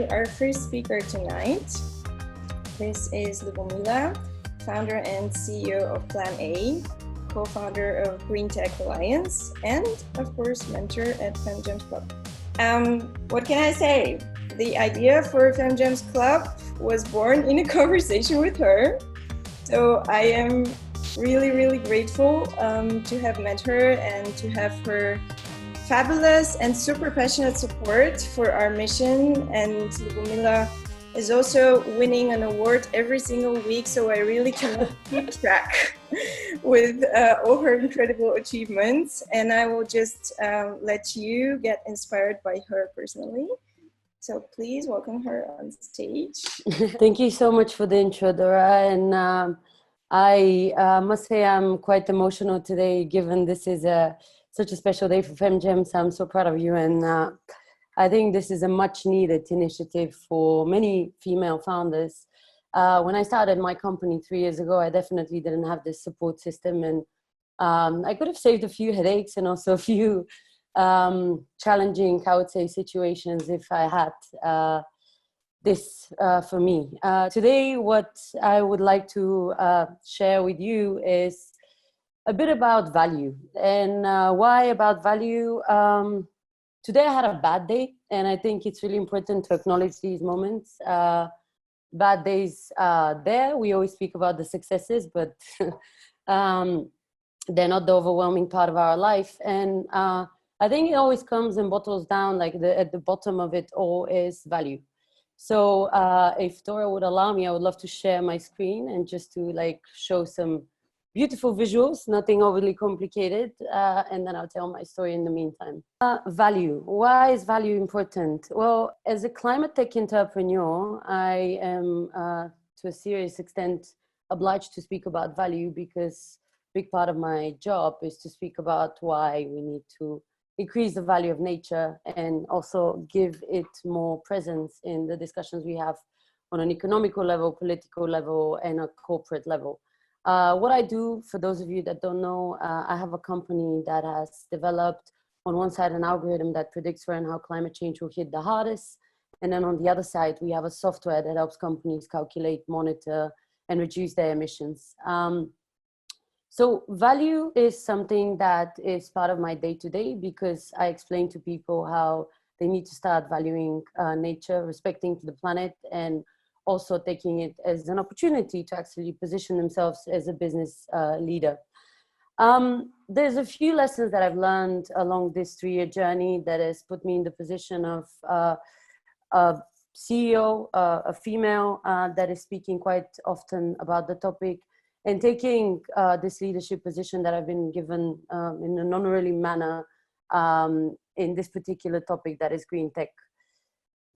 to our first speaker tonight. This is Lubomila, founder and CEO of PlanA, co-founder of Greentech Alliance, and of course, mentor at FemGems.Club. What can I say? The idea for FemGems.Club was born in a conversation with her. So I am really grateful to have met her and to have her fabulous and super passionate support for our mission. And Lubomila is also winning an award every single week, so I really cannot keep track with all her incredible achievements. And I will just let you get inspired by her personally. So please welcome her on stage. Thank you so much for the intro, Dora. And I must say I'm quite emotional today, given this is such a special day for FemGems. I'm so proud of you. And I think this is a much needed initiative for many female founders. When I started my company 3 years ago, I definitely didn't have this support system. And I could have saved a few headaches and also a few challenging, I would say, situations if I had this for me. Today, what I would like to share with you is a bit about value. And why about value? Today I had a bad day, and I think it's really important to acknowledge these moments. Bad days are there. We always speak about the successes, but they're not the overwhelming part of our life. And I think it always comes and bottles down, like at the bottom of it all is value. So if Dora would allow me, I would love to share my screen and just to like show some beautiful visuals, nothing overly complicated, and then I'll tell my story in the meantime. Value. Why is value important? Well, as a climate tech entrepreneur, I am to a serious extent obliged to speak about value because a big part of my job is to speak about why we need to increase the value of nature and also give it more presence in the discussions we have on an economical level, political level, and a corporate level. What I do, for those of you that don't know, I have a company that has developed on one side an algorithm that predicts where and how climate change will hit the hardest. And then on the other side, we have a software that helps companies calculate, monitor, and reduce their emissions. So value is something that is part of my day-to-day because I explain to people how they need to start valuing nature, respecting the planet, and also taking it as an opportunity to actually position themselves as a business leader. There's a few lessons that I've learned along this 3-year journey that has put me in the position of a CEO, a female that is speaking quite often about the topic, and taking this leadership position that I've been given in an honorary manner in this particular topic that is green tech.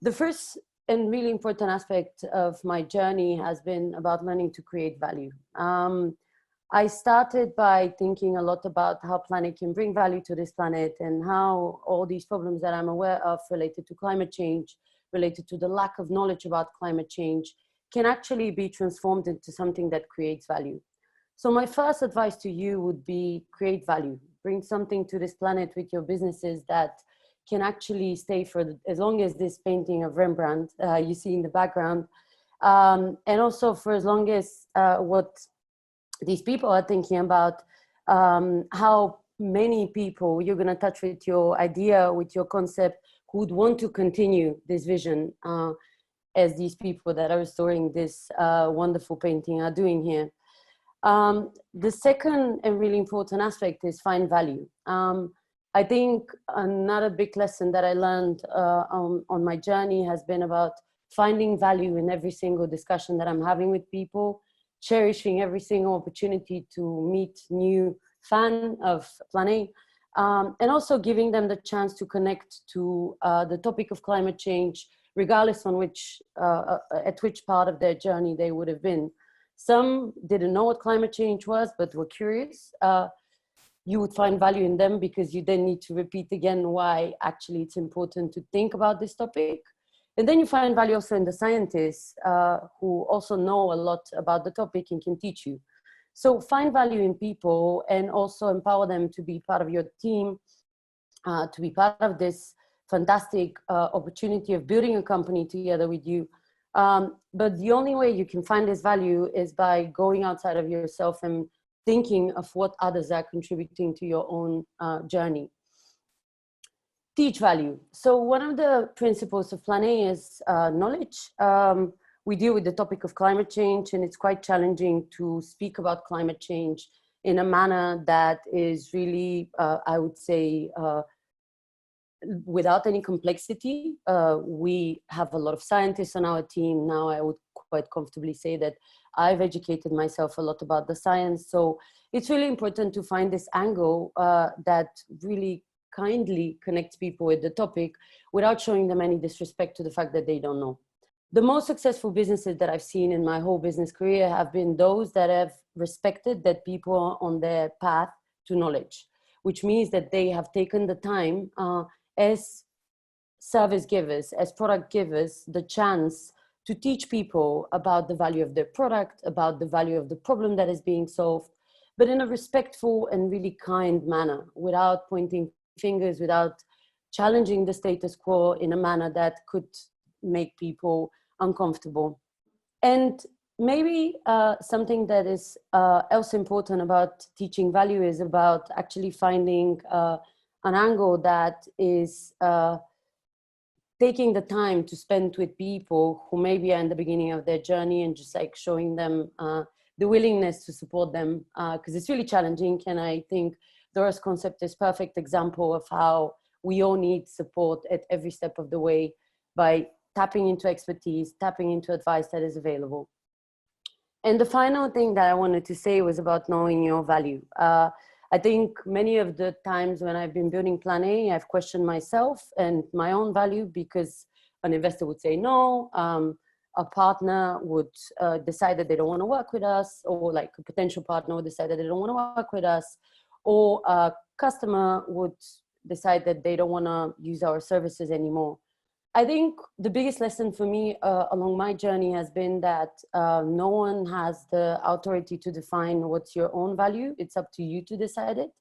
The first and really important aspect of my journey has been about learning to create value. I started by thinking a lot about how PlanA can bring value to this planet and how all these problems that I'm aware of related to climate change, related to the lack of knowledge about climate change, can actually be transformed into something that creates value. So my first advice to you would be create value. Bring something to this planet with your businesses that can actually stay for as long as this painting of Rembrandt you see in the background, and also for as long as what these people are thinking about, how many people you're going to touch with your idea, with your concept, who would want to continue this vision as these people that are restoring this wonderful painting are doing here. The second and really important aspect is find value. I think another big lesson that I learned on my journey has been about finding value in every single discussion that I'm having with people, cherishing every single opportunity to meet new fans of PlanA, and also giving them the chance to connect to the topic of climate change, regardless on at which part of their journey they would have been. Some didn't know what climate change was, but were curious. You would find value in them because you then need to repeat again why actually it's important to think about this topic. And then you find value also in the scientists who also know a lot about the topic and can teach you. So find value in people and also empower them to be part of your team, to be part of this fantastic opportunity of building a company together with you. But the only way you can find this value is by going outside of yourself and thinking of what others are contributing to your own journey. Teach value. So one of the principles of PlanA is knowledge. We deal with the topic of climate change, and it's quite challenging to speak about climate change in a manner that is really, I would say, without any complexity. We have a lot of scientists on our team now. I would quite comfortably say that I've educated myself a lot about the science. So it's really important to find this angle that really kindly connects people with the topic without showing them any disrespect to the fact that they don't know. The most successful businesses that I've seen in my whole business career have been those that have respected that people are on their path to knowledge, which means that they have taken the time as service givers, as product givers, the chance to teach people about the value of their product, about the value of the problem that is being solved, but in a respectful and really kind manner, without pointing fingers, without challenging the status quo in a manner that could make people uncomfortable. And maybe something that is else important about teaching value is about actually finding an angle that is taking the time to spend with people who maybe are in the beginning of their journey and just like showing them the willingness to support them, because it's really challenging. And I think Dora's concept is a perfect example of how we all need support at every step of the way by tapping into expertise, tapping into advice that is available. And the final thing that I wanted to say was about knowing your value. I think many of the times when I've been building PlanA, I've questioned myself and my own value, because an investor would say no, a partner would decide that they don't want to work with us, or like a potential partner would decide that they don't want to work with us, or a customer would decide that they don't want to use our services anymore. I think the biggest lesson for me along my journey has been that no one has the authority to define what's your own value. It's up to you to decide it.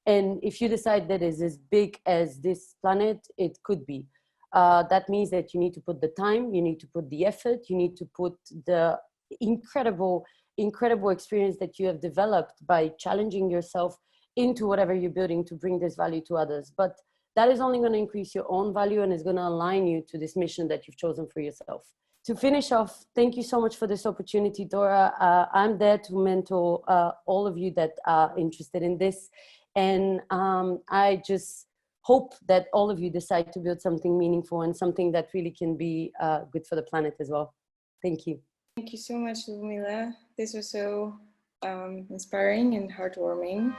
And if you decide that is as big as this planet, it could be. That means that you need to put the time, you need to put the effort, you need to put the incredible experience that you have developed by challenging yourself into whatever you're building to bring this value to others. But that is only going to increase your own value and is going to align you to this mission that you've chosen for yourself. To finish off, thank you so much for this opportunity, Dora. I'm there to mentor all of you that are interested in this. And I just hope that all of you decide to build something meaningful and something that really can be good for the planet as well. Thank you. Thank you so much, Lubomila. This was so inspiring and heartwarming.